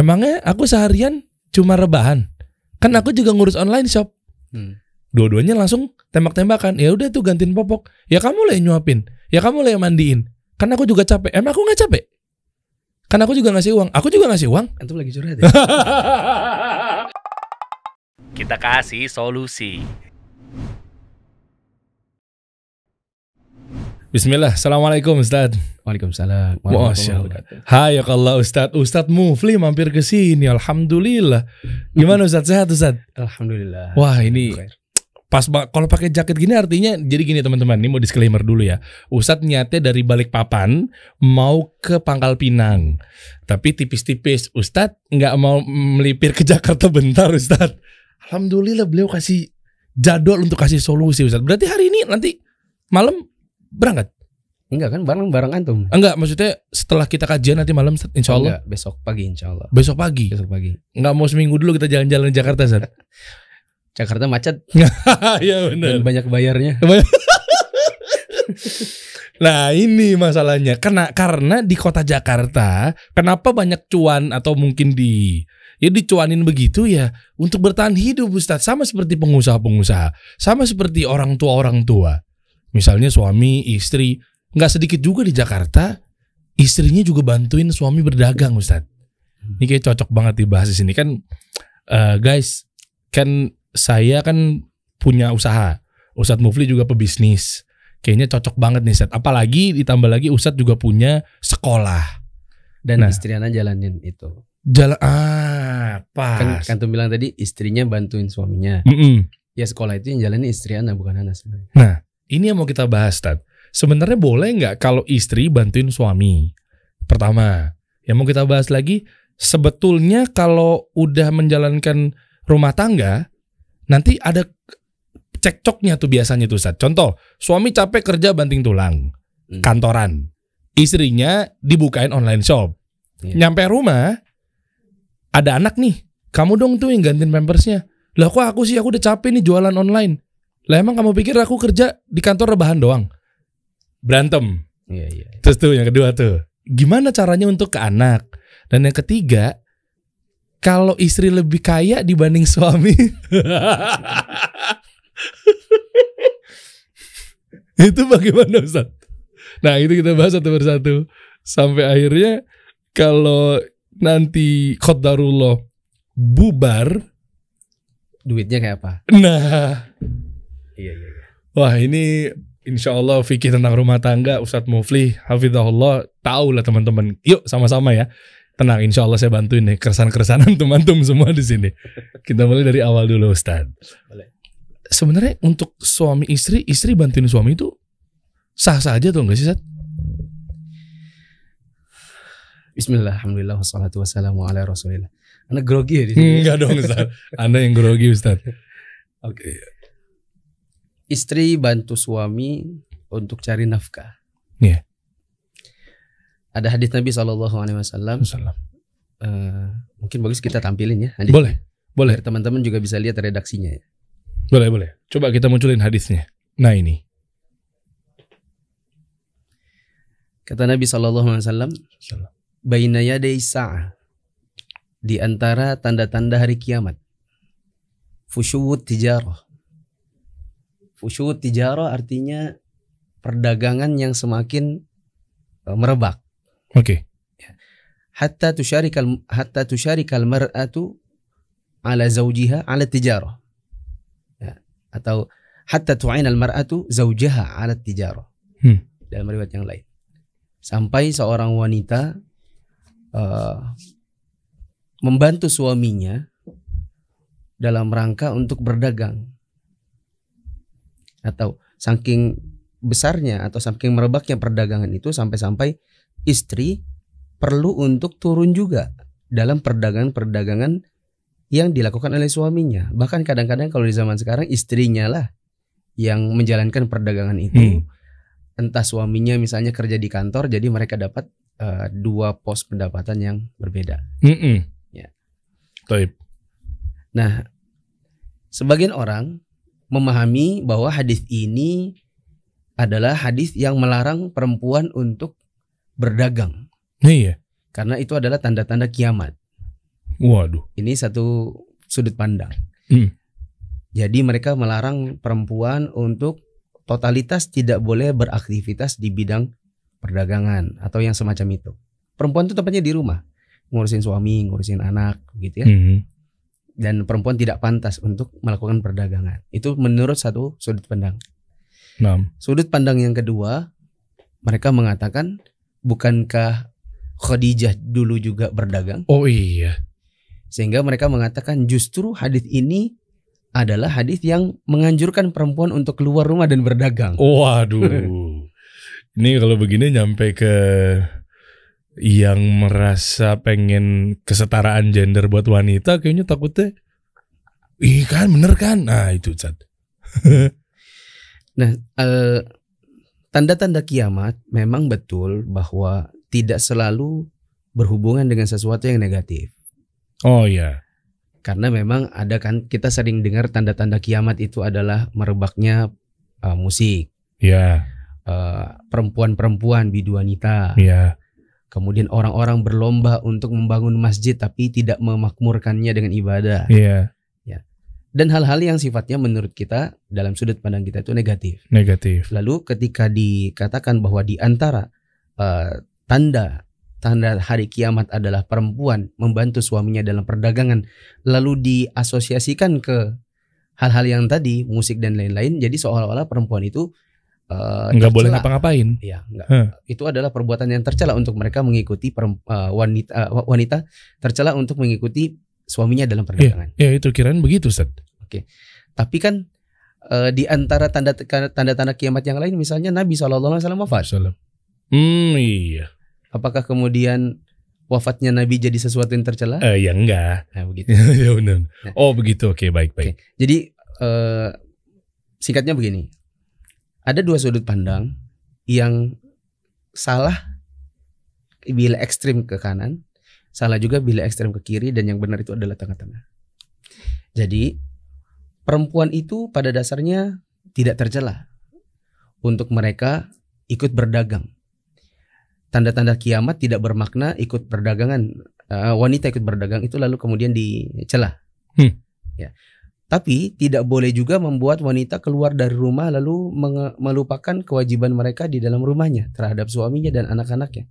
Emangnya aku seharian cuma rebahan? Kan aku juga ngurus online shop. Dua-duanya langsung tembak-tembakan. Ya udah tuh gantiin popok. Ya kamu lah yang nyuapin. Ya kamu lah yang mandiin. Kan aku juga capek. Emang aku gak capek? Kan aku juga ngasih uang. Aku juga ngasih uang. Antum lagi curhat ya? Kita kasih solusi. Bismillah. Assalamualaikum Ustaz. Waalaikumsalam. Masya Allah. Hayakallah Ustaz. Ustaz Mufli mampir ke sini. Alhamdulillah. Gimana Ustaz? Sehat Ustaz? Alhamdulillah. Wah ini pas kalau pakai jaket gini artinya jadi gini teman-teman. Ini mau disclaimer dulu ya. Ustaz niatnya dari Balikpapan mau ke Pangkal Pinang. Tapi tipis-tipis. Ustaz nggak mau melipir ke Jakarta bentar Ustaz. Alhamdulillah beliau kasih jadwal untuk kasih solusi Ustaz. Berarti hari ini nanti malam berangkat? Enggak kan, bareng antum. Enggak, maksudnya setelah kita kajian nanti malam insya Allah. Enggak, besok pagi insya Allah. Besok pagi? Besok pagi. Enggak mau seminggu dulu kita jalan-jalan di Jakarta Ustaz? Jakarta macet. Ya benar. Dan banyak bayarnya. Nah ini masalahnya. Karena di kota Jakarta, kenapa banyak cuan atau mungkin dicuanin begitu ya untuk bertahan hidup Ustaz. Sama seperti pengusaha-pengusaha, sama seperti orang tua. Misalnya suami, istri, nggak sedikit juga di Jakarta, istrinya juga bantuin suami berdagang Ustaz. Ini kayak cocok banget dibahas di sini kan, guys. Kan saya kan punya usaha, Ustadz Mufli juga pebisnis. Kayaknya cocok banget nih Ustaz. Apalagi ditambah lagi Ustadz juga punya sekolah. Dan istri Ana jalanin itu. Pas. Kan tuh bilang tadi istrinya bantuin suaminya. Ya sekolah itu yang jalanin istri Ana bukan Ana sebenarnya. Nah. Ini yang mau kita bahas, Tad. Sebenarnya boleh nggak kalau istri bantuin suami? Pertama, yang mau kita bahas lagi, sebetulnya kalau udah menjalankan rumah tangga, nanti ada cekcoknya tuh biasanya tuh, Tad. Contoh, suami capek kerja banting tulang, kantoran. Istrinya dibukain online shop. Nyampe rumah, ada anak nih, kamu dong tuh yang gantiin pampersnya. Lah kok aku udah capek nih jualan online. Lah emang kamu pikir aku kerja di kantor rebahan doang? Berantem. Iya. Terus tuh yang kedua tuh, gimana caranya untuk ke anak? Dan yang ketiga, kalau istri lebih kaya dibanding suami, itu bagaimana Ustaz? Nah itu kita bahas satu persatu sampai akhirnya kalau nanti qadarullah bubar, duitnya kayak apa? Nah. Iya. Wah ini insya Allah fikih tentang rumah tangga Ustadz Mufli hafizahullah tahu lah teman-teman. Yuk sama-sama ya. Tenang, insya Allah saya bantuin nih keresahan antum semua di sini. Kita mulai dari awal dulu Ustadz. Sebenarnya untuk suami istri bantuin suami itu sah-sah aja tuh nggak sih Ustadz? Bismillah, alhamdulillah, wassalatu wassalamu ala rasulillah. Anda grogi ya di sini? Enggak dong Ustadz. Anda yang grogi Ustadz. Oke. Istri bantu suami untuk cari nafkah. Iya. Ada hadis Nabi SAW. Mungkin bagus kita tampilin ya. Hadis. Boleh. Biar teman-teman juga bisa lihat redaksinya ya. Boleh. Coba kita munculin hadisnya. Nah ini. Kata Nabi SAW, baina yaday sa'ah, di antara tanda-tanda hari kiamat, fusyuwut tijarah. Fusyuwut tijarah artinya perdagangan yang semakin merebak. Oke. Hatta tusyarikal mar'atu ala zawjiha ala tijarah. Ya. Atau hatta tu'inal mar'atu zawjaha ala tijarah. Dalam riwayat yang lain. Sampai seorang wanita membantu suaminya dalam rangka untuk berdagang. Atau saking besarnya atau saking merebaknya perdagangan itu sampai-sampai istri perlu untuk turun juga dalam perdagangan yang dilakukan oleh suaminya. Bahkan kadang-kadang kalau di zaman sekarang istrinya lah yang menjalankan perdagangan itu. Entah suaminya misalnya kerja di kantor, jadi mereka dapat dua pos pendapatan yang berbeda. Ya. Taib. Nah, sebagian orang memahami bahwa hadis ini adalah hadis yang melarang perempuan untuk berdagang. Iya. Karena itu adalah tanda-tanda kiamat. Waduh. Ini satu sudut pandang. Hmm. Jadi mereka melarang perempuan untuk totalitas tidak boleh beraktivitas di bidang perdagangan atau yang semacam itu. Perempuan itu tempatnya di rumah, ngurusin suami, ngurusin anak, gitu ya. Dan perempuan tidak pantas untuk melakukan perdagangan. Itu menurut satu sudut pandang. Sudut pandang yang kedua, mereka mengatakan, bukankah Khadijah dulu juga berdagang? Oh iya. Sehingga mereka mengatakan justru hadis ini adalah hadis yang menganjurkan perempuan untuk keluar rumah dan berdagang. Waduh. Ini kalau begini nyampe ke yang merasa pengen kesetaraan gender buat wanita, kayaknya takutnya, ih kan bener kan? Nah itu Ustaz. Nah, tanda-tanda kiamat memang betul bahwa tidak selalu berhubungan dengan sesuatu yang negatif. Oh iya. Karena memang ada kan, kita sering dengar tanda-tanda kiamat itu adalah merebaknya musik, Ya. perempuan-perempuan biduanita, Ya. kemudian orang-orang berlomba untuk membangun masjid tapi tidak memakmurkannya dengan ibadah, Iya. dan hal-hal yang sifatnya menurut kita dalam sudut pandang kita itu negatif. Negatif. Lalu ketika dikatakan bahwa di antara tanda hari kiamat adalah perempuan membantu suaminya dalam perdagangan, lalu diasosiasikan ke hal-hal yang tadi, musik dan lain-lain, jadi seolah-olah perempuan itu nggak boleh ngapa-ngapain. Ya, enggak. Itu adalah perbuatan yang tercela untuk mereka mengikuti wanita tercela untuk mengikuti suaminya dalam perdagangan. Ya itu kirain begitu Ustaz. Oke. Tapi kan di antara tanda-tanda kiamat yang lain, misalnya Nabi SAW wafat. Iya. Apakah kemudian wafatnya Nabi jadi sesuatu yang tercela? Ya enggak. Nah, begitu. Ya benar. Nah. Oh begitu. Oke, baik. Oke. Jadi singkatnya begini. Ada dua sudut pandang yang salah bila ekstrim ke kanan, salah juga bila ekstrem ke kiri, dan yang benar itu adalah tengah-tengah. Jadi perempuan itu pada dasarnya tidak tercela untuk mereka ikut berdagang. Tanda-tanda kiamat tidak bermakna ikut perdagangan, wanita ikut berdagang itu lalu kemudian dicela. Ya. Tapi tidak boleh juga membuat wanita keluar dari rumah lalu melupakan kewajiban mereka di dalam rumahnya terhadap suaminya dan anak-anaknya.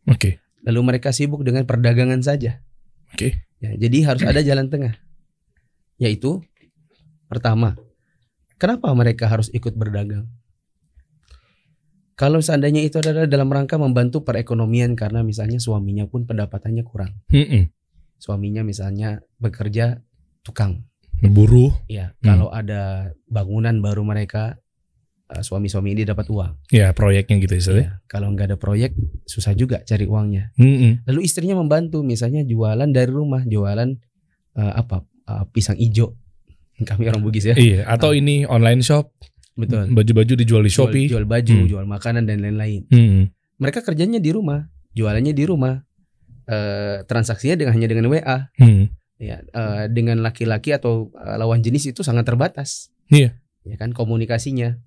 Oke. Lalu mereka sibuk dengan perdagangan saja. Oke. Ya, jadi harus ada jalan tengah. Yaitu pertama, kenapa mereka harus ikut berdagang? Kalau seandainya itu adalah dalam rangka membantu perekonomian karena misalnya suaminya pun pendapatannya kurang. Suaminya misalnya bekerja tukang, buruh. Ya, kalau ada bangunan baru mereka, suami-suami ini dapat uang. Ya, proyeknya gitu ya. Ya, kalau nggak ada proyek susah juga cari uangnya. Lalu istrinya membantu, misalnya jualan dari rumah, jualan pisang ijo. Kami orang Bugis ya. Iya, atau ini online shop. Betul. Baju-baju dijual di Shopee. Jual baju, jual makanan dan lain-lain. Mereka kerjanya di rumah, jualannya di rumah, transaksinya hanya dengan WA. Ya, dengan laki-laki atau lawan jenis itu sangat terbatas. Iya. Ya kan, komunikasinya.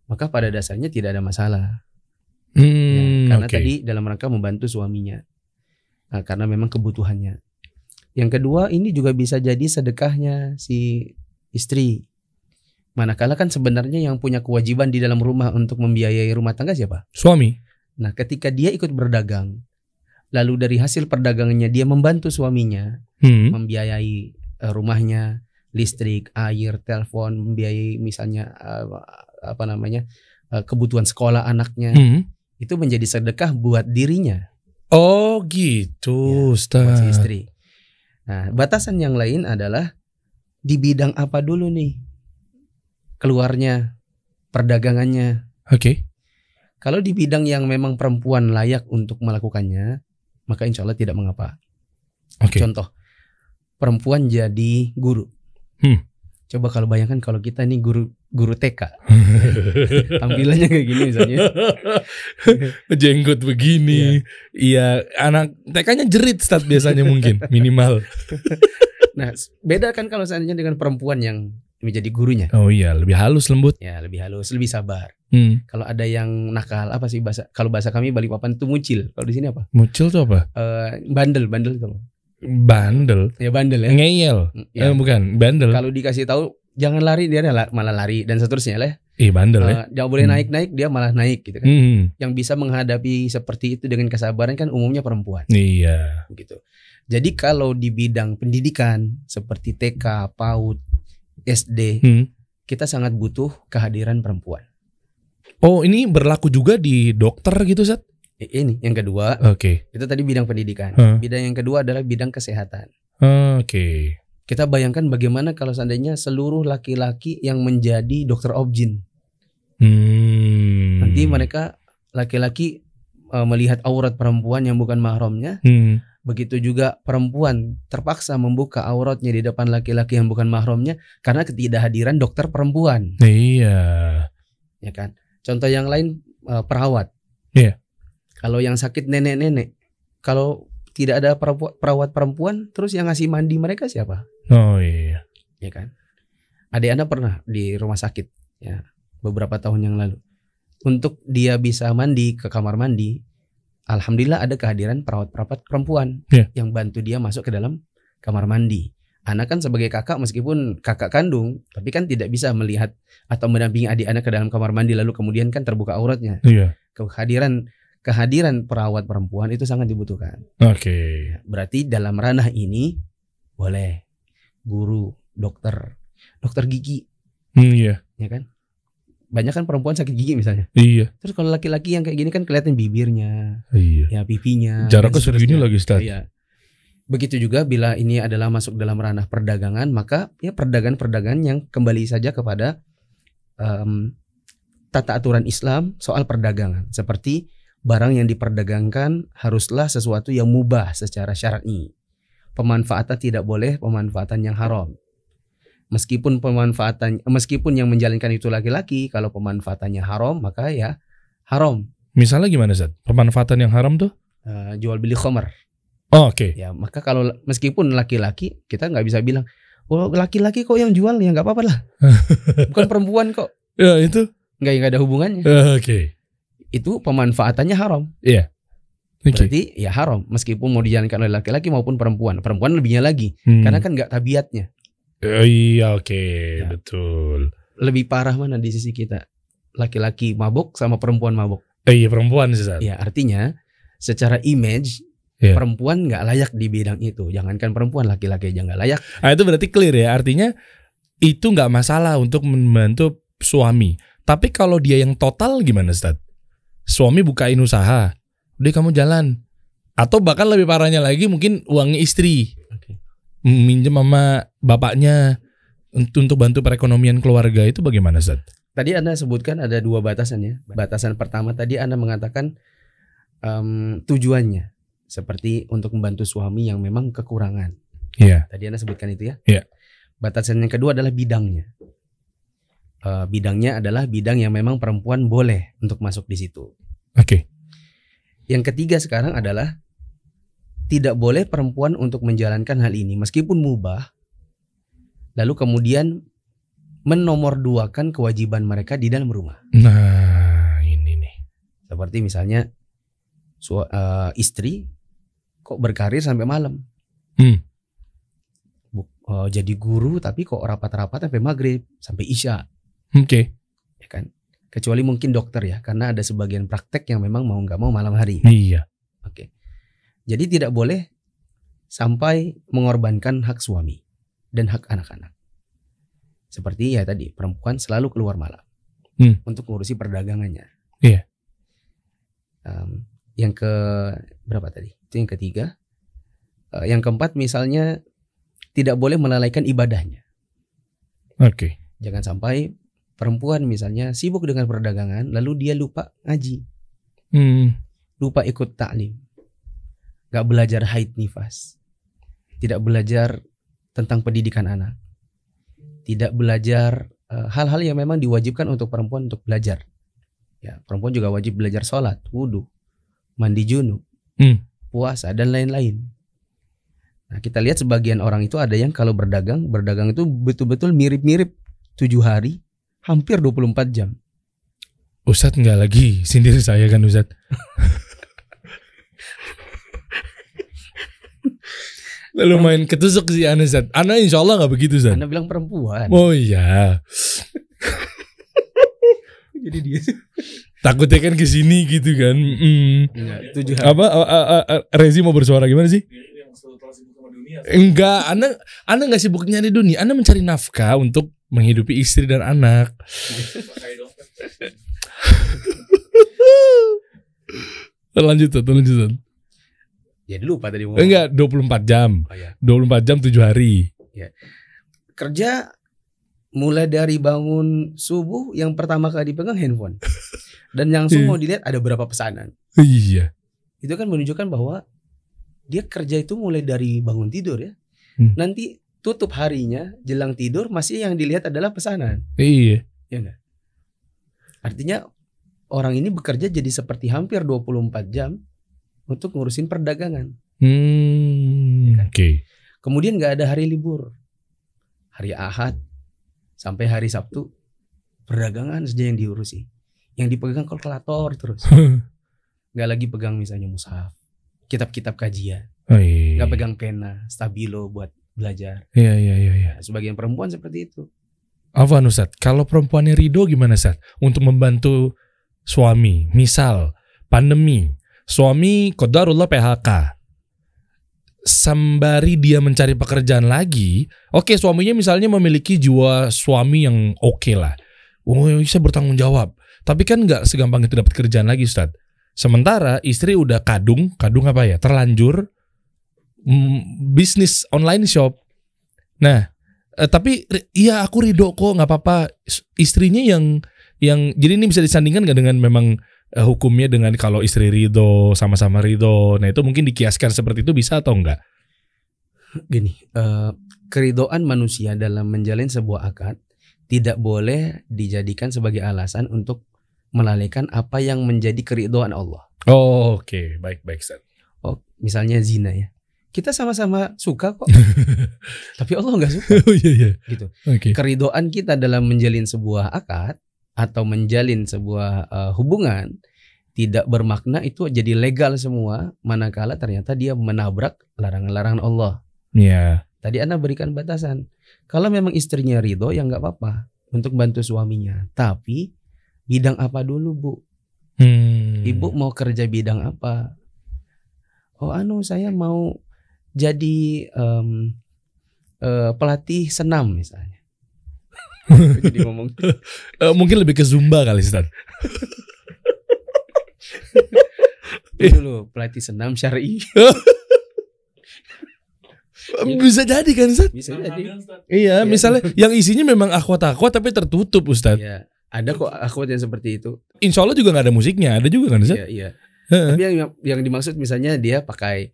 Maka pada dasarnya tidak ada masalah. Ya, karena tadi dalam rangka membantu suaminya. Nah, karena memang kebutuhannya. Yang kedua, ini juga bisa jadi sedekahnya si istri. Manakala kan sebenarnya yang punya kewajiban di dalam rumah untuk membiayai rumah tangga siapa? Suami. Nah, ketika dia ikut berdagang, lalu dari hasil perdagangannya dia membantu suaminya membiayai rumahnya, listrik, air, telepon, membiayai misalnya kebutuhan sekolah anaknya, itu menjadi sedekah buat dirinya. Oh gitu, Ustaz. Buat si istri. Nah, batasan yang lain adalah di bidang apa dulu nih keluarnya perdagangannya. Oke. Kalau di bidang yang memang perempuan layak untuk melakukannya, maka insya Allah tidak mengapa. Contoh, perempuan jadi guru. Coba kalau bayangkan kalau kita nih guru TK, tampilannya kayak gini misalnya. Jenggot begini. Iya, anak TK-nya jerit Ustaz biasanya mungkin minimal. Nah, beda kan kalau seandainya dengan perempuan yang menjadi gurunya. Oh iya, lebih halus, lembut. Ya, lebih halus, lebih sabar. Kalau ada yang nakal, apa sih kalau bahasa kami Balikpapan itu mucil. Kalau di sini apa? Mucil tuh apa? Bandel itu. Bandel. Ya bandel ya. Ngeyel. Ya. Bukan, bandel. Kalau dikasih tahu jangan lari dia malah lari dan seterusnya lah. Bandel ya. Jangan boleh naik dia malah naik gitu kan. Yang bisa menghadapi seperti itu dengan kesabaran kan umumnya perempuan. Iya. Gitu. Jadi kalau di bidang pendidikan seperti TK, PAUD, SD, kita sangat butuh kehadiran perempuan. Oh, ini berlaku juga di dokter gitu, Zat? Ini yang kedua. Oke. Itu tadi bidang pendidikan. Bidang yang kedua adalah bidang kesehatan. Oke. Kita bayangkan bagaimana kalau seandainya seluruh laki-laki yang menjadi dokter obgyn. Nanti mereka laki-laki melihat aurat perempuan yang bukan mahramnya. Begitu juga perempuan terpaksa membuka auratnya di depan laki-laki yang bukan mahramnya karena ketidakhadiran dokter perempuan. Iya. Ya kan? Contoh yang lain perawat. Iya. Kalau yang sakit nenek-nenek, kalau tidak ada perawat perempuan, terus yang ngasih mandi mereka siapa? Oh iya. Ya kan? Adik Anda pernah di rumah sakit ya beberapa tahun yang lalu. Untuk dia bisa mandi ke kamar mandi, alhamdulillah ada kehadiran perawat-perawat perempuan yang bantu dia masuk ke dalam kamar mandi. Anak kan sebagai kakak meskipun kakak kandung, tapi kan tidak bisa melihat atau mendampingi adik anak ke dalam kamar mandi lalu kemudian kan terbuka auratnya. Iya. Kehadiran perawat perempuan itu sangat dibutuhkan. Oke. Berarti dalam ranah ini boleh guru, dokter gigi. Iya. Ya kan? Banyak kan perempuan sakit gigi misalnya. Iya. Terus kalau laki-laki yang kayak gini kan kelihatan bibirnya, iya. ya pipinya. Jaraknya segini lagi, Ustaz. Iya. Begitu juga bila ini adalah masuk dalam ranah perdagangan, maka ya perdagangan yang kembali saja kepada tata aturan Islam soal perdagangan. Seperti barang yang diperdagangkan haruslah sesuatu yang mubah secara syar'i. Pemanfaatan tidak boleh pemanfaatan yang haram. Meskipun yang menjalankan itu laki-laki, kalau pemanfaatannya haram maka ya haram. Misalnya gimana, Zat? Pemanfaatan yang haram tuh? Jual beli khamar. Oh, oke. Ya, maka kalau meskipun laki-laki, kita nggak bisa bilang, oh laki-laki kok yang jual, ya nggak apa-apa lah. Bukan perempuan kok. Ya itu. Nggak ada hubungannya. Oke. Itu pemanfaatannya haram. Iya. Berarti ya haram, meskipun mau dijalankan oleh laki-laki maupun perempuan. Perempuan lebihnya lagi, karena kan nggak tabiatnya. Iya, oke, ya. Betul. Lebih parah mana di sisi kita? Laki-laki mabuk sama perempuan mabuk. Iya, perempuan sih. Ya, artinya secara image perempuan nggak layak di bidang itu. Jangankan perempuan, laki-laki aja nggak layak. Nah, itu berarti clear ya. Artinya itu nggak masalah untuk membantu suami. Tapi kalau dia yang total gimana, Ustaz? Suami bukain usaha, udah kamu jalan. Atau bahkan lebih parahnya lagi mungkin uangnya istri. Minjem sama bapaknya untuk bantu perekonomian keluarga, itu bagaimana, Ustaz? Tadi Anda sebutkan ada dua batasan ya. Batasan pertama tadi Anda mengatakan tujuannya seperti untuk membantu suami yang memang kekurangan. Iya. Tadi Anda sebutkan itu ya. Iya. Batasan yang kedua adalah bidangnya. Bidangnya adalah bidang yang memang perempuan boleh untuk masuk di situ. Oke. Yang ketiga sekarang adalah tidak boleh perempuan untuk menjalankan hal ini meskipun mubah, lalu kemudian menomorduakan kewajiban mereka di dalam rumah. Nah, ini nih. Seperti misalnya istri kok berkarir sampai malam. Jadi guru tapi kok rapat-rapat sampai maghrib, sampai isya. Oke. Ya kan? Kecuali mungkin dokter ya, karena ada sebagian praktek yang memang mau nggak mau malam hari. Iya. Oke. Jadi tidak boleh sampai mengorbankan hak suami dan hak anak-anak. Seperti ya tadi, perempuan selalu keluar malam untuk ngurusi perdagangannya. Iya. Yang ke berapa tadi? Itu yang ketiga. Yang keempat misalnya tidak boleh melalaikan ibadahnya. Oke. Jangan sampai perempuan misalnya sibuk dengan perdagangan lalu dia lupa ngaji. Lupa ikut taklim. Gak belajar haid nifas. Tidak belajar tentang pendidikan anak. Tidak belajar hal-hal yang memang diwajibkan untuk perempuan untuk belajar. Ya, perempuan juga wajib belajar sholat, wudhu, mandi junub, puasa dan lain-lain. Nah, kita lihat sebagian orang itu ada yang kalau berdagang itu betul-betul mirip-mirip 7 hari, hampir 24 jam. Ustadz nggak lagi sindir saya kan, Ustadz. Lalu main ketusuk si Ana Zat. Ana insya Allah gak begitu Zat. Anda bilang perempuan. Oh iya. Jadi dia Takutnya kan kesini gitu kan. enggak, 7 hari. Apa Rezi mau bersuara gimana sih? Enggak, Ana nggak sibuk nyari dunia. Ana mencari nafkah untuk menghidupi istri dan anak. Lanjut. Jadi lupa tadi mau. Enggak, 24 jam. Oh, ya. 24 jam 7 hari. Kerja mulai dari bangun subuh yang pertama kali dipegang handphone. Dan langsung mau dilihat ada berapa pesanan. Iya. Itu kan menunjukkan bahwa dia kerja itu mulai dari bangun tidur ya. Nanti tutup harinya jelang tidur masih yang dilihat adalah pesanan. Iya. Ya enggak? Artinya orang ini bekerja jadi seperti hampir 24 jam untuk ngurusin perdagangan. Oke. Kemudian nggak ada hari libur. Hari Ahad sampai hari Sabtu perdagangan saja yang diurusi. Yang dipegang kalkulator terus. Nggak lagi pegang misalnya mushaf, kitab-kitab kajian. Oh, iya. Nggak pegang pena, stabilo buat belajar. Iya. Sebagian perempuan seperti itu. Afwan Ustaz, kalau perempuannya ridho gimana Ustaz? Untuk membantu suami, misal pandemi, suami qadarullah PHK, sembari dia mencari pekerjaan lagi, oke, suaminya misalnya memiliki jiwa suami yang oke lah, bisa bertanggung jawab, tapi kan nggak segampang itu dapat kerjaan lagi Ustaz. Sementara istri udah kadung apa ya, terlanjur bisnis online shop. Nah, tapi iya aku ridho kok, nggak apa-apa. Istrinya yang jadi ini bisa disandingkan nggak dengan memang hukumnya dengan kalau istri ridho sama-sama ridho. Nah itu mungkin dikiaskan seperti itu bisa atau enggak? Gini, keridoan manusia dalam menjalin sebuah akad tidak boleh dijadikan sebagai alasan untuk melalaikan apa yang menjadi keridoan Allah. Oh, oke. Baik Ustaz. Oh, misalnya zina ya. Kita sama-sama suka kok. Tapi Allah nggak suka. Oh iya. Gitu. Oke. Keridoan kita dalam menjalin sebuah akad atau menjalin sebuah hubungan tidak bermakna itu jadi legal semua manakala ternyata dia menabrak larangan-larangan Allah. Iya. Tadi Anda berikan batasan. Kalau memang istrinya ridho ya nggak apa-apa untuk bantu suaminya. Tapi bidang apa dulu Bu? Ibu mau kerja bidang apa? Oh saya mau jadi pelatih senam misalnya. Jadi ngomong mungkin lebih ke Zumba kali Ustaz. dulu pelatih senam syar'i. Bisa jadi kan Ustaz? Bisa jadi. Iya, misalnya yang isinya memang akhwat-akhwat tapi tertutup Ustaz. Iya, ada kok akhwat yang seperti itu. Insya Allah juga nggak ada musiknya, ada juga kan Ustaz? Iya. Tapi yang dimaksud misalnya dia pakai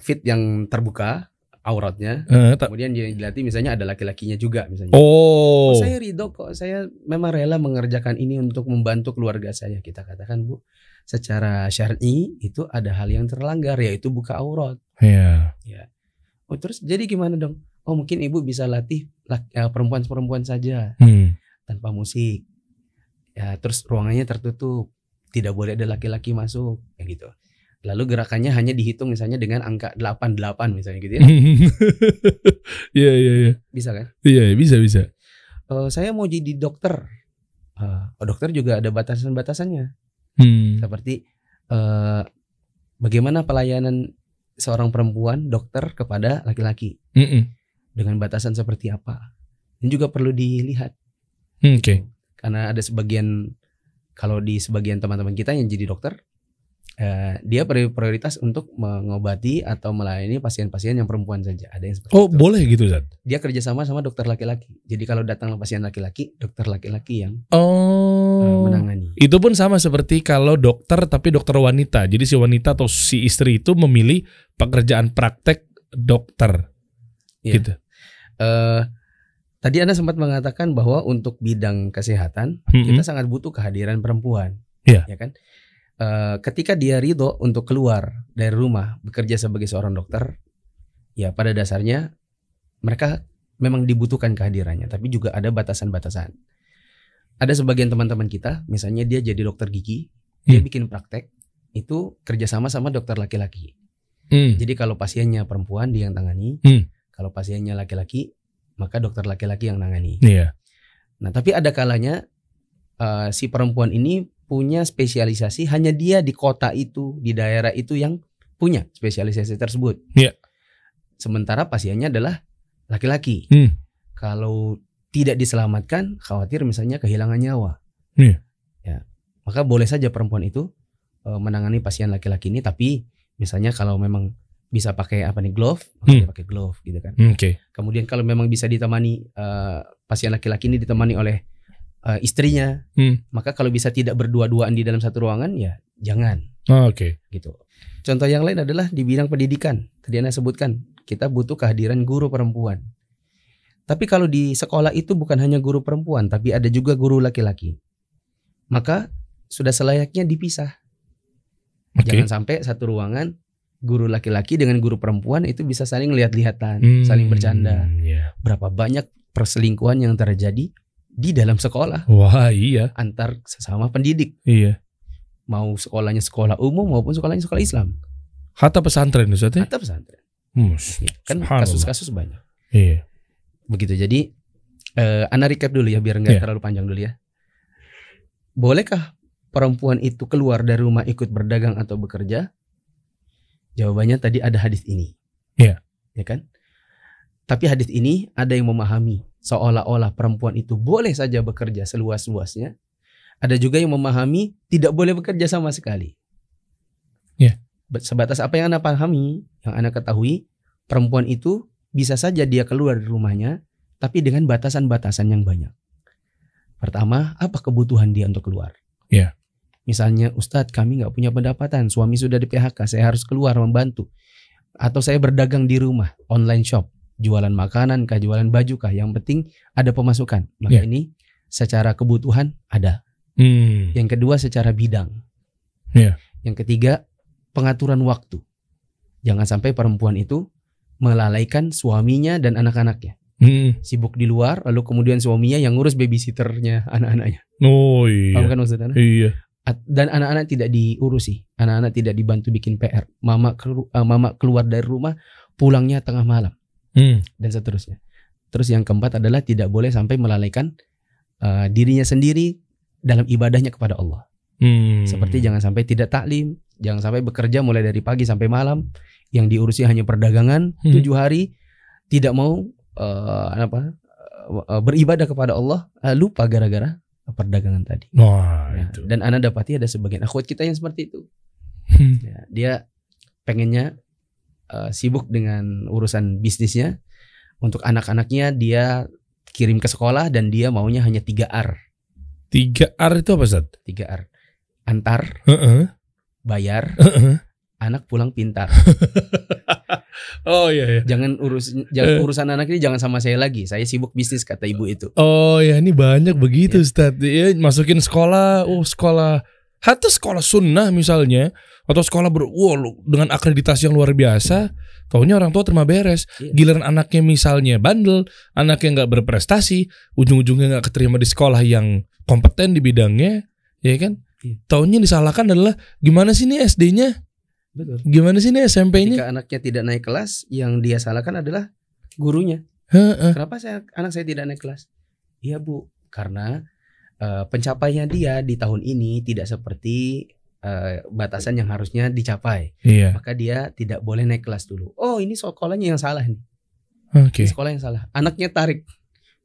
fit yang terbuka auratnya, kemudian yang dilatih misalnya ada laki-lakinya juga misalnya. Oh, saya ridho kok, saya memang rela mengerjakan ini untuk membantu keluarga saya. Kita katakan Bu, secara syar'i itu ada hal yang terlanggar, yaitu buka aurat. Iya. Ya. Oh terus jadi gimana dong? Oh mungkin ibu bisa latih perempuan saja tanpa musik. Ya terus ruangannya tertutup, tidak boleh ada laki-laki masuk, kayak gitu. Lalu gerakannya hanya dihitung misalnya dengan angka 88 misalnya gitu ya. Iya. Bisa kan? Iya, bisa. Saya mau jadi dokter. Dokter juga ada batasan-batasannya. Seperti bagaimana pelayanan seorang perempuan dokter kepada laki-laki. Dengan batasan seperti apa. Ini juga perlu dilihat. Oke. Karena ada sebagian, kalau di sebagian teman-teman kita yang jadi dokter, dia prioritas untuk mengobati atau melayani pasien-pasien yang perempuan saja. Ada yang seperti itu. Boleh gitu Zat? Dia kerjasama sama dokter laki-laki. Jadi kalau datang pasien laki-laki, dokter laki-laki yang menangani. Itu pun sama seperti kalau dokter tapi dokter wanita. Jadi si wanita atau si istri itu memilih pekerjaan praktek dokter. Ya. Gitu. Tadi Anda sempat mengatakan bahwa untuk bidang kesehatan kita sangat butuh kehadiran perempuan. Yeah. Ya kan? Ketika dia ridho untuk keluar dari rumah bekerja sebagai seorang dokter, ya pada dasarnya mereka memang dibutuhkan kehadirannya, tapi juga ada batasan-batasan. Ada sebagian teman-teman kita, misalnya dia jadi dokter gigi, dia bikin praktek itu kerjasama sama dokter laki-laki. Jadi kalau pasiennya perempuan dia yang tangani, kalau pasiennya laki-laki maka dokter laki-laki yang nangani. Iya. Nah tapi ada kalanya si perempuan ini punya spesialisasi, hanya dia di kota itu, di daerah itu yang punya spesialisasi tersebut. Iya. Sementara pasiennya adalah laki-laki. Kalau tidak diselamatkan, khawatir misalnya kehilangan nyawa. Iya. Ya, maka boleh saja perempuan itu menangani pasien laki-laki ini, tapi misalnya kalau memang bisa pakai glove, maka dia pakai glove gitu kan. Kemudian kalau memang bisa ditemani pasien laki-laki ini ditemani oleh istrinya, maka kalau bisa tidak berdua-duaan di dalam satu ruangan ya jangan. Gitu. Contoh yang lain adalah di bidang pendidikan. Tadi Anda sebutkan kita butuh kehadiran guru perempuan. Tapi kalau di sekolah itu bukan hanya guru perempuan, tapi ada juga guru laki-laki. Maka sudah selayaknya dipisah. Jangan sampai satu ruangan guru laki-laki dengan guru perempuan itu bisa saling lihat-lihatan, saling bercanda. Berapa banyak perselingkuhan yang terjadi di dalam sekolah. Wah, iya. Antar sesama pendidik. Iya. Mau sekolahnya sekolah umum maupun sekolahnya sekolah Islam. Hatta pesantren Ustaz ya? Hatta pesantren. Kan kasus-kasus banyak. Iya. Begitu. Jadi Ana recap dulu ya biar nggak terlalu panjang dulu ya. Bolehkah perempuan itu keluar dari rumah ikut berdagang atau bekerja? Jawabannya tadi ada hadis ini. Iya. Ya kan? Tapi hadis ini ada yang memahami seolah-olah perempuan itu boleh saja bekerja seluas-luasnya. Ada juga yang memahami tidak boleh bekerja sama sekali. Ya. Sebatas apa yang Anda pahami, yang Anda ketahui, perempuan itu bisa saja dia keluar dari rumahnya, tapi dengan batasan-batasan yang banyak. Pertama, apa kebutuhan dia untuk keluar? Ya. Misalnya, Ustadz kami nggak punya pendapatan, suami sudah di PHK, saya harus keluar membantu. Atau saya berdagang di rumah, online shop, jualan makanan kah, jualan baju kah, yang penting ada pemasukan. Maka ini secara kebutuhan ada. Yang kedua secara bidang. Yang ketiga pengaturan waktu. Jangan sampai perempuan itu melalaikan suaminya dan anak-anaknya. Sibuk di luar, lalu kemudian suaminya yang ngurus babysitternya anak-anaknya. Oh iya. Paham kan maksudnya? Iya. Dan anak-anak tidak diurusi, anak-anak tidak dibantu bikin PR. Mama keluar dari rumah, pulangnya tengah malam, dan seterusnya. Terus yang keempat adalah tidak boleh sampai melalaikan dirinya sendiri dalam ibadahnya kepada Allah. Seperti jangan sampai tidak taklim, jangan sampai bekerja mulai dari pagi sampai malam, yang diurusi hanya perdagangan 7 hari, tidak mau beribadah kepada Allah, lupa gara-gara perdagangan tadi. Itu. Dan Anda dapati ada sebagian akhwat kita yang seperti itu. Dia pengennya sibuk dengan urusan bisnisnya, untuk anak-anaknya dia kirim ke sekolah dan dia maunya hanya 3R. 3R itu apa Ustaz? 3R. Antar, bayar, anak pulang pintar. Oh iya. Jangan urusan anak ini jangan sama saya lagi. Saya sibuk bisnis, kata ibu itu. Oh ya, ini banyak begitu Ustaz. Ya, masukin sekolah, sekolah, hatta sekolah sunnah misalnya, atau sekolah dengan akreditasi yang luar biasa. Taunya orang tua terima beres. Giliran anaknya misalnya bandel, anaknya nggak berprestasi, ujung-ujungnya nggak keterima di sekolah yang kompeten di bidangnya, ya kan? Taunya disalahkan adalah gimana sih nih SD-nya? Betul. Gimana sih nih SMP-nya? Jika anaknya tidak naik kelas, yang dia salahkan adalah gurunya. Kenapa anak saya tidak naik kelas? Iya Bu, karena pencapaiannya dia di tahun ini tidak seperti batasan yang harusnya dicapai. Maka dia tidak boleh naik kelas dulu. Oh, ini sekolahnya yang salah nih. Ini sekolah yang salah. Anaknya tarik,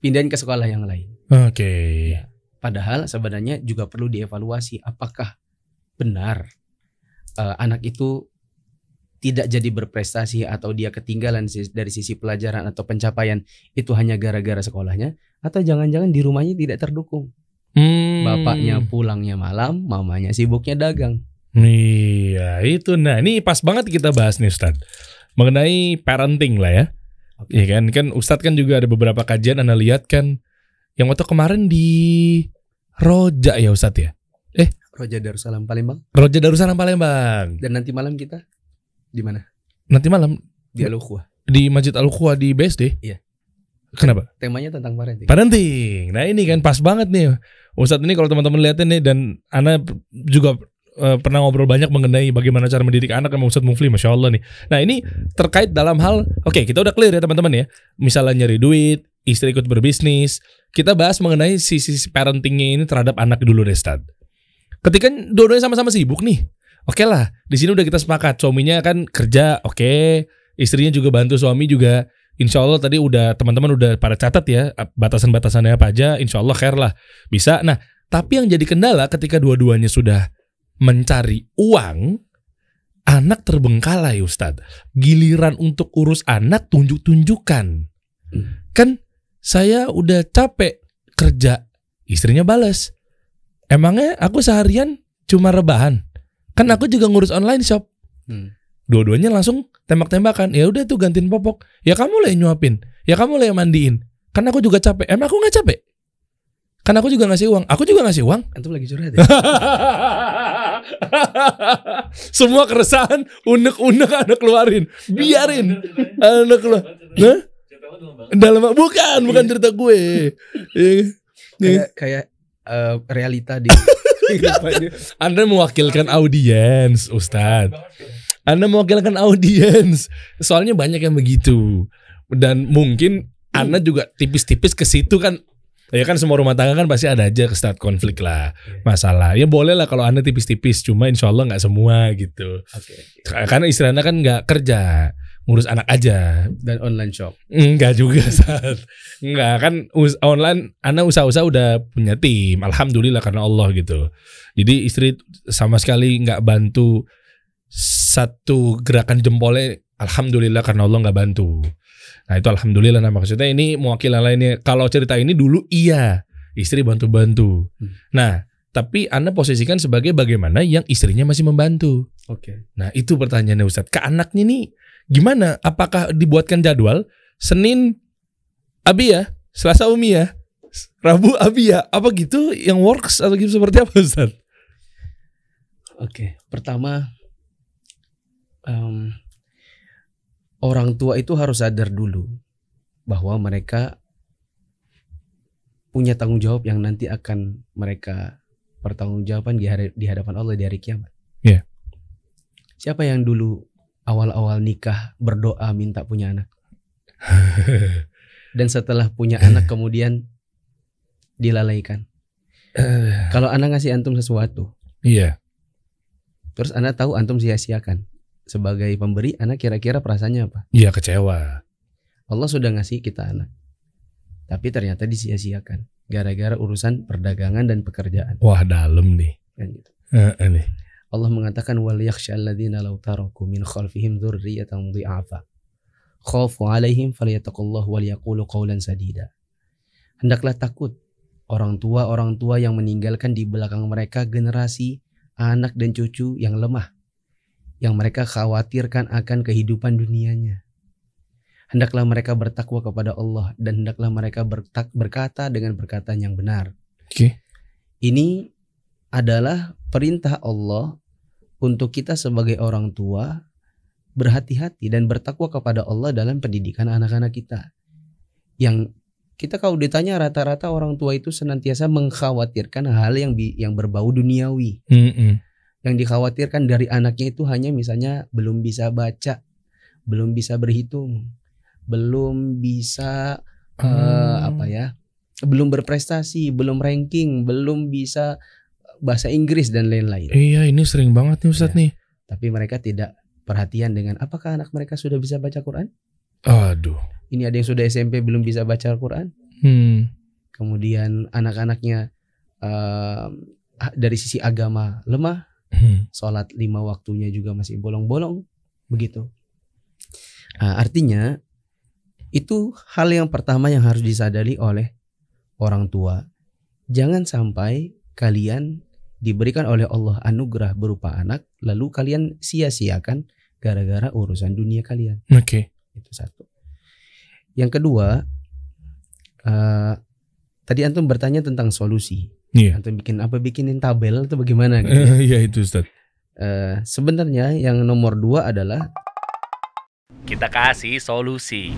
pindahin ke sekolah yang lain. Ya. Padahal sebenarnya juga perlu dievaluasi apakah benar anak itu tidak jadi berprestasi atau dia ketinggalan dari sisi pelajaran atau pencapaian itu hanya gara-gara sekolahnya, atau jangan-jangan di rumahnya tidak terdukung. Bapaknya pulangnya malam, mamanya sibuknya dagang. Iya itu. Nah ini pas banget kita bahas nih Ustadz, mengenai parenting lah ya. Iya kan Ustadz kan juga ada beberapa kajian Anda lihat kan, yang waktu kemarin di Roja ya Ustadz ya. Roja Darussalam Palembang. Roja Darussalam Palembang. Dan nanti malam kita di mana? Nanti malam di Al-Ukhuwah. Di Masjid Al-Ukhuwah di BSD. Iya. Kenapa? Temanya tentang parenting. Parenting. Nah ini kan pas banget nih Ustadz ini, kalau teman-teman lihatin nih, dan Ana juga pernah ngobrol banyak mengenai bagaimana cara mendidik anak sama Ustadz Mufli, Masya Allah nih. Nah ini terkait dalam hal, oke, kita udah clear ya teman-teman ya. Misalnya nyari duit, istri ikut berbisnis. Kita bahas mengenai sisi parentingnya ini terhadap anak dulu deh, Ustadz. Ketika dua-duanya sama-sama sibuk nih, oke lah, di sini udah kita sepakat. Suaminya kan kerja, oke. Istrinya juga bantu suami juga. Insya Allah tadi udah teman-teman udah pada catat ya batasan-batasannya apa aja. Insya Allah khair lah, bisa. Nah, tapi yang jadi kendala ketika dua-duanya sudah mencari uang, anak terbengkalai Ustadz. Giliran untuk urus anak tunjuk-tunjukkan. Kan saya udah capek kerja, istrinya balas. Emangnya aku seharian cuma rebahan? Kan aku juga ngurus online shop. Dua-duanya langsung tembak-tembakan. Ya udah tuh gantiin popok. Ya kamu lah yang nyuapin. Ya kamu lah yang mandiin. Kan aku juga capek. Emang aku gak capek? Kan aku juga ngasih uang. Aku juga ngasih uang. Antum lagi curhat ya? Semua keresahan unek-unek anak keluarin. Biarin anak keluar. Nah? Bukan cerita gue. Kayak realita di Anda mewakilkan audiens, Ustadz. Anda mewakilkan audiens. Soalnya banyak yang begitu. Dan mungkin Anda juga tipis-tipis ke situ kan. Ya kan semua rumah tangga kan pasti ada aja start konflik lah, masalah. Ya boleh lah kalau Anda tipis-tipis, cuma insya Allah nggak semua gitu. Karena istri Anda kan nggak kerja, ngurus anak aja. Dan online shop. Enggak juga saat. Enggak kan online Anda usaha-usaha udah punya tim, alhamdulillah karena Allah gitu. Jadi istri sama sekali nggak bantu satu gerakan jempolnya, alhamdulillah karena Allah nggak bantu. Nah itu alhamdulillah. Nah maksudnya ini mewakili lainnya. Kalau cerita ini dulu iya, istri bantu-bantu. Nah tapi Anda posisikan sebagai bagaimana yang istrinya masih membantu. Oke. Nah itu pertanyaannya Ustadz. Ke anaknya nih gimana? Apakah dibuatkan jadwal Senin Abi ya, Selasa Umi ya, Rabu Abi ya, apa gitu yang works atau gitu seperti apa Ustadz? Oke. Pertama, orang tua itu harus sadar dulu bahwa mereka punya tanggung jawab yang nanti akan mereka pertanggungjawabkan di hadapan Allah di hari kiamat. Yeah. Siapa yang dulu awal-awal nikah berdoa minta punya anak? Dan setelah punya anak kemudian dilalaikan. Kalau anak ngasih antum sesuatu, iya. Terus Anda tahu antum sia-siakan. Sebagai pemberi, anak kira-kira perasaannya apa? Iya, kecewa. Allah sudah ngasih kita anak, tapi ternyata disia-siakan gara-gara urusan perdagangan dan pekerjaan. Wah, dalam nih. Kan gitu. Nih. Allah mengatakan wal yakhshal ladzina law taraku min khalfihim dzurriyyatan dhi'afa khafu 'alaihim falyattaqullahu wal yaqulu qawlan sadida. Hendaklah takut orang tua yang meninggalkan di belakang mereka generasi anak dan cucu yang lemah, yang mereka khawatirkan akan kehidupan dunianya. Hendaklah mereka bertakwa kepada Allah dan hendaklah mereka berkata dengan perkataan yang benar. Oke. Ini adalah perintah Allah untuk kita sebagai orang tua berhati-hati dan bertakwa kepada Allah dalam pendidikan anak-anak kita. Yang kita kalau ditanya rata-rata orang tua itu senantiasa mengkhawatirkan hal yang berbau duniawi. Yang dikhawatirkan dari anaknya itu hanya misalnya belum bisa baca, belum bisa berhitung, belum bisa belum berprestasi, belum ranking, belum bisa bahasa Inggris dan lain-lain. Iya, ini sering banget nih Ustadz nih. Tapi mereka tidak perhatian dengan apakah anak mereka sudah bisa baca Quran? Aduh. Ini ada yang sudah SMP belum bisa baca Al-Quran. Kemudian anak-anaknya dari sisi agama lemah. Sholat 5 waktunya juga masih bolong-bolong. Begitu. Artinya itu hal yang pertama yang harus disadari oleh orang tua. Jangan sampai kalian diberikan oleh Allah anugerah berupa anak, lalu kalian sia-siakan gara-gara urusan dunia kalian. Oke. Itu satu. Yang kedua, tadi antum bertanya tentang solusi. Iya. Antum bikinin tabel atau bagaimana? Gitu. Iya itu Ustaz. Sebenarnya yang nomor 2 adalah kita kasih solusi.